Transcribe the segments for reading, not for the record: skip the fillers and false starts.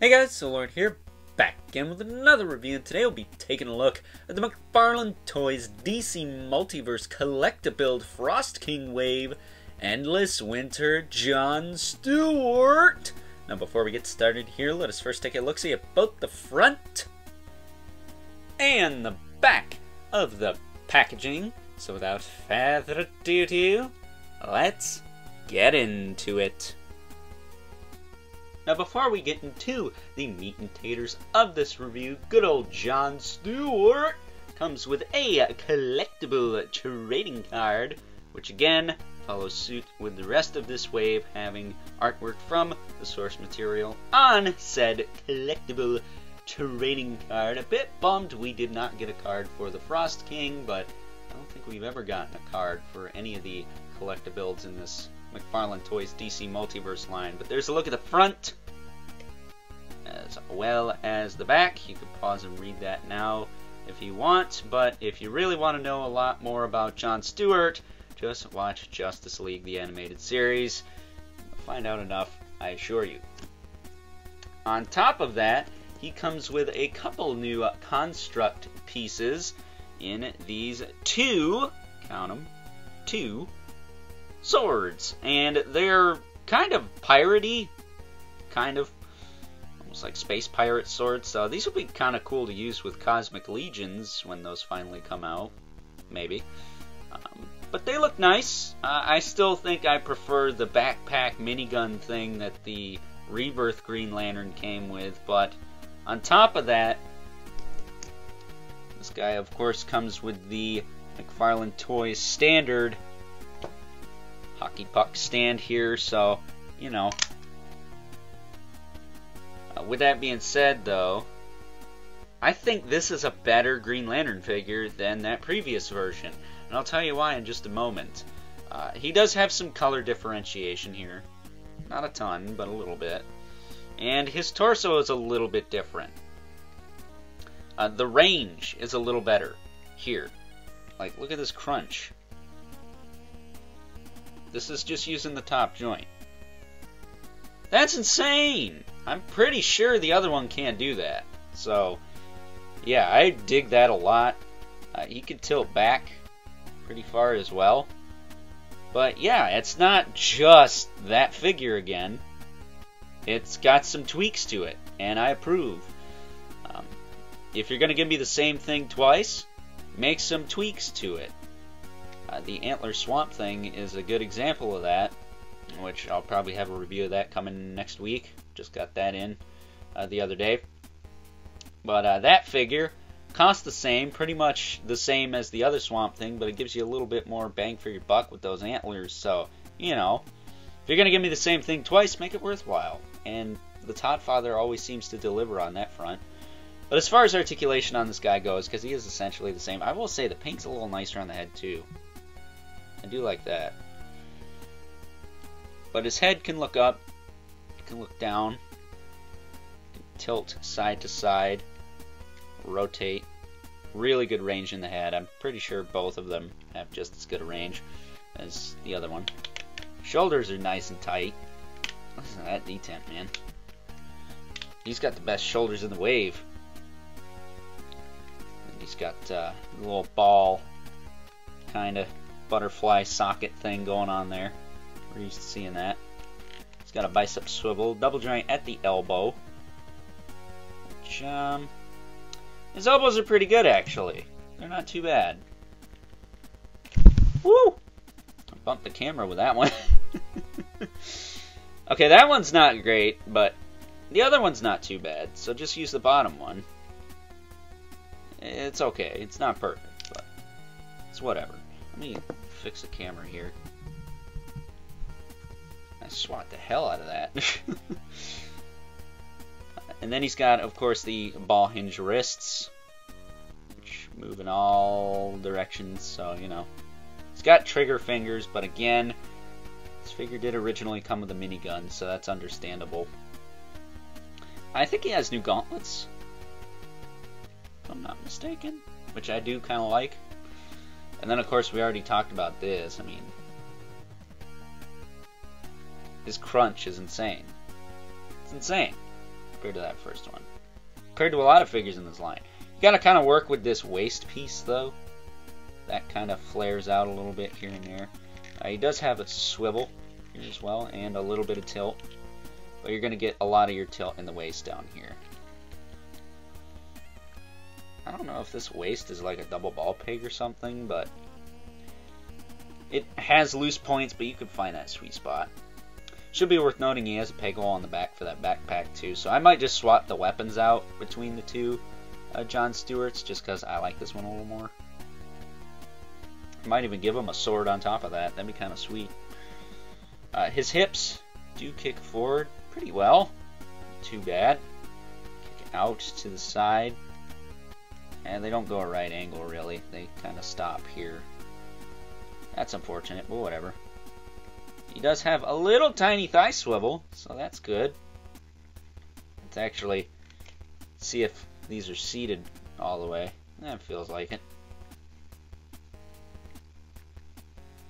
Hey guys, so Lord here, back again with another review, and today we'll be taking a look at the McFarlane Toys DC Multiverse Collectabuild Frost King Wave Endless Winter Jon Stewart. Now before we get started here, let us first take a look-see at both the front and the back of the packaging. So without further ado, let's get into it. Now before we get into the meat and taters of this review, good old Jon Stewart comes with a collectible trading card, which again follows suit with the rest of this wave, having artwork from the source material on said collectible trading card. A bit bummed we did not get a card for the Frost King, but I don't think we've ever gotten a card for any of the collectibles in this McFarlane Toys DC Multiverse line. But there's a look at the front as well as the back. You can pause and read that now if you want, but if you really want to know a lot more about Jon Stewart, just watch Justice League the animated series. You'll find out enough, I assure you. On top of that, he comes with a couple new construct pieces in these two, count them, two swords, and they're kind of piratey, kind of almost like space pirate swords. So these will be kind of cool to use with Cosmic Legions when those finally come out, maybe. But they look nice. I still think I prefer the backpack minigun thing that the Rebirth Green Lantern came with. But on top of that, this guy of course comes with the McFarlane Toys standard hockey puck stand here, so you know. With that being said though, I think this is a better Green Lantern figure than that previous version, and I'll tell you why in just a moment. He does have some color differentiation here, not a ton, but a little bit, and his torso is a little bit different. The range is a little better here. Like, look at this crunch. This is just using the top joint. That's insane! I'm pretty sure the other one can't do that. So, yeah, I dig that a lot. He could tilt back pretty far as well. But yeah, it's not just that figure again. It's got some tweaks to it, and I approve. If you're going to give me the same thing twice, make some tweaks to it. The Antler Swamp Thing is a good example of that, which I'll probably have a review of that coming next week. Just got that in the other day. But that figure costs the same, pretty much the same as the other Swamp Thing, but it gives you a little bit more bang for your buck with those antlers. So, you know, if you're going to give me the same thing twice, make it worthwhile. And the Toddfather always seems to deliver on that front. But as far as articulation on this guy goes, because he is essentially the same, I will say the paint's a little nicer on the head too. I do like that. But his head can look up, it can look down, it can tilt side to side, rotate. Really good range in the head. I'm pretty sure both of them have just as good a range as the other one. Shoulders are nice and tight. Listen to that detent, man. He's got the best shoulders in the wave. And he's got a little ball kind of butterfly socket thing going on there. We're used to seeing that. He's got a bicep swivel, double joint at the elbow. Which, his elbows are pretty good actually. They're not too bad. Woo! I bumped the camera with that one. Okay, that one's not great, but the other one's not too bad. So just use the bottom one. It's okay. It's not perfect, but it's whatever. Let me fix the camera here. I swat the hell out of that. And then he's got, of course, the ball hinge wrists, which move in all directions, so, you know. He's got trigger fingers, but again, this figure did originally come with a minigun, so that's understandable. I think he has new gauntlets, if I'm not mistaken, which I do kind of like. And then, of course, we already talked about this. I mean, his crunch is insane. It's insane. compared to that first one. Compared to a lot of figures in this line. You gotta kind of work with this waist piece though. That kind of flares out a little bit here and there. He does have a swivel here as well, and a little bit of tilt. But you're gonna get a lot of your tilt in the waist down here. I don't know if this waist is like a double ball peg or something, but it has loose points, but you can find that sweet spot. Should be worth noting he has a peg hole on the back for that backpack too, so I might just swap the weapons out between the two Jon Stewarts, just because I like this one a little more. I might even give him a sword on top of that, that'd be kind of sweet. His hips do kick forward pretty well, too bad. Kick out to the side. And they don't go a right angle, really. They kind of stop here. That's unfortunate, but whatever. He does have a little tiny thigh swivel, so that's good. Let's actually see if these are seated all the way. That feels like it.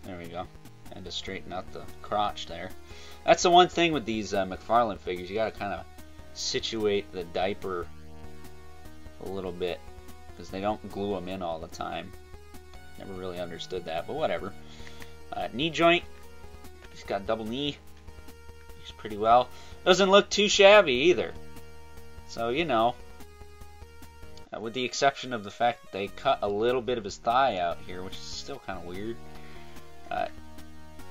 There we go. And to straighten out the crotch there. That's the one thing with these McFarlane figures. You gotta kind of situate the diaper a little bit, because they don't glue them in all the time. Never really understood that, but whatever. Knee joint. He's got double knee. He's pretty well. Doesn't look too shabby either. So, you know, with the exception of the fact that they cut a little bit of his thigh out here, which is still kind of weird.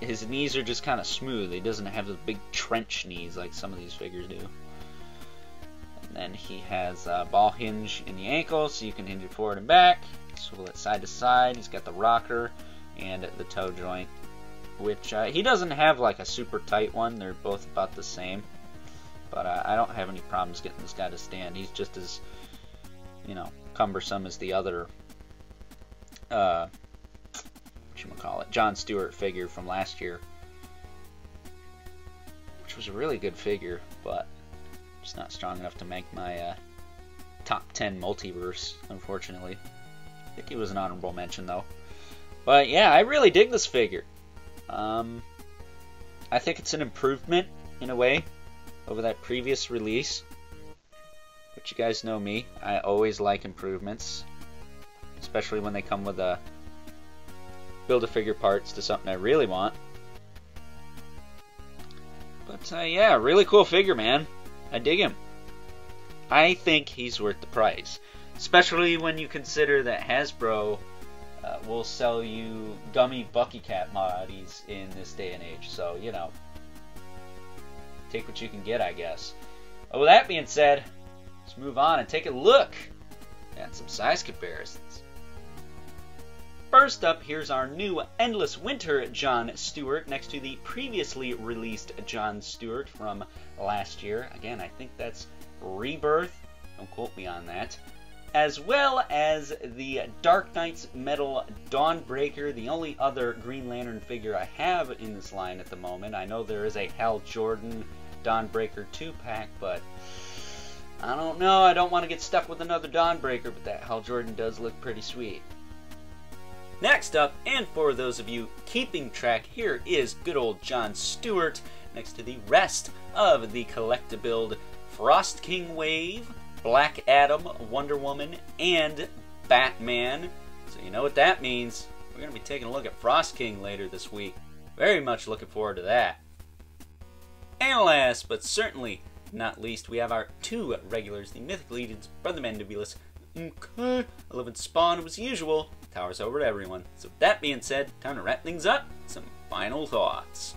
His knees are just kind of smooth. He doesn't have those big trench knees like some of these figures do. And then he has a ball hinge in the ankle, so you can hinge it forward and back. Swivel it side to side. He's got the rocker and the toe joint, which he doesn't have like a super tight one. They're both about the same. But I don't have any problems getting this guy to stand. He's just as, you know, cumbersome as the other, whatchamacallit, Jon Stewart figure from last year, which was a really good figure, but just not strong enough to make my top 10 multiverse, unfortunately. I think he was an honorable mention, though. But yeah, I really dig this figure. I think it's an improvement, in a way, over that previous release. But you guys know me, I always like improvements, especially when they come with Build-A-Figure parts to something I really want. But yeah, really cool figure, man. I dig him. I think he's worth the price, especially when you consider that Hasbro will sell you dummy Bucky Cat bodies in this day and age. So, you know, take what you can get, I guess. But with that being said, let's move on and take a look at some size comparisons. First up, here's our new Endless Winter Jon Stewart next to the previously released Jon Stewart from last year. Again, I think that's Rebirth. Don't quote me on that. As well as the Dark Knight's Metal Dawnbreaker, the only other Green Lantern figure I have in this line at the moment. I know there is a Hal Jordan Dawnbreaker 2-pack, but I don't know. I don't want to get stuck with another Dawnbreaker, but that Hal Jordan does look pretty sweet. Next up, and for those of you keeping track, here is good old Jon Stewart next to the rest of the Collect-A-Build Frost King Wave, Black Adam, Wonder Woman, and Batman. So you know what that means. We're going to be taking a look at Frost King later this week. Very much looking forward to that. And last, but certainly not least, we have our two regulars, the Mythic Legion's Brother Mandibulus, 11 Spawn, as usual, towers over everyone. So with that being said, time to wrap things up. Some final thoughts.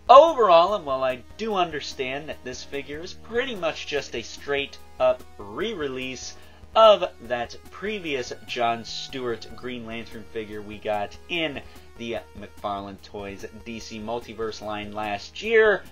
Overall, and while I do understand that this figure is pretty much just a straight up re-release of that previous Jon Stewart Green Lantern figure we got in the McFarlane Toys DC Multiverse line last year,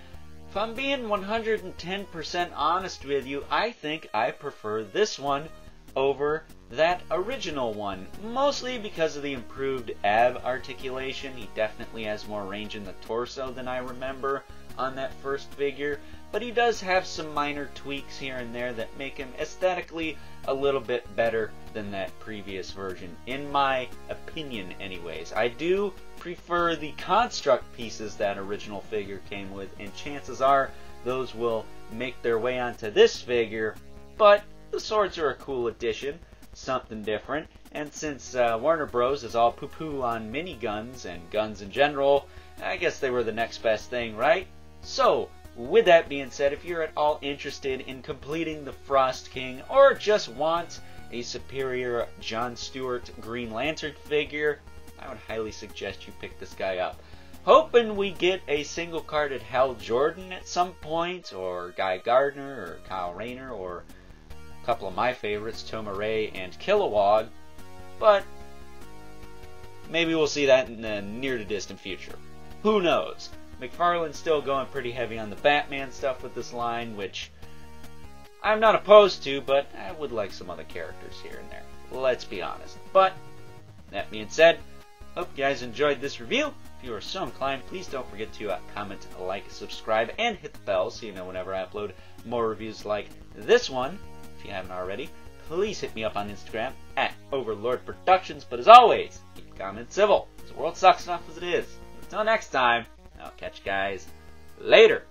if I'm being 110% honest with you, I think I prefer this one over that original one, mostly because of the improved ab articulation. He definitely has more range in the torso than I remember on that first figure, but he does have some minor tweaks here and there that make him aesthetically a little bit better than that previous version, in my opinion anyways. I do prefer the construct pieces that original figure came with, and chances are those will make their way onto this figure, but the swords are a cool addition, something different, and since Warner Bros. Is all poo-poo on miniguns and guns in general, I guess they were the next best thing, right? So, with that being said, if you're at all interested in completing the Frost King, or just want a superior John Stewart Green Lantern figure, I would highly suggest you pick this guy up. Hoping we get a single-carded Hal Jordan at some point, or Guy Gardner, or Kyle Rayner, or a couple of my favorites, Toma Ray and Kilowog, but maybe we'll see that in the near-to-distant future. Who knows? McFarlane's still going pretty heavy on the Batman stuff with this line, which I'm not opposed to, but I would like some other characters here and there. Let's be honest. But, that being said, hope you guys enjoyed this review. If you are so inclined, please don't forget to comment, like, subscribe, and hit the bell so you know whenever I upload more reviews like this one. If you haven't already, please hit me up on Instagram at Overlord Productions. But as always, keep calm and civil. The world sucks enough as it is. Until next time, I'll catch you guys later.